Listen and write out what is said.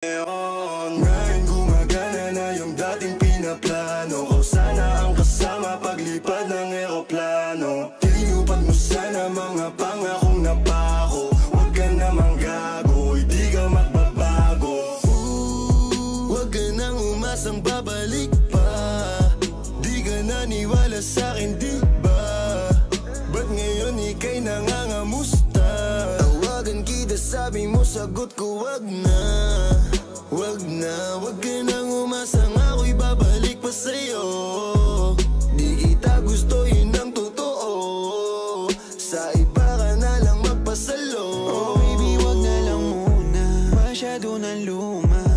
Ngayon gumagana na yung dating pinaplano ko. Sana ang kasama paglipad ng eroplano. Tinupad mo sana mga pangakong napako. Huwag ka namang gago, hindi ka magbabago. Huwag ka nang umasang babalik pa. Di ka naniwala sa'kin, di ba? Ba't ngayon ika'y nangangamusta? Tawagan kita, sabi mo sagot ko wag na. Wag na, wag ka nang umasang ako'y babalik pa sa'yo. Di kita gusto, yun ang totoo. Sa iba ka na lang magpasalo. Oh baby, wag na lang muna, masyado na luma.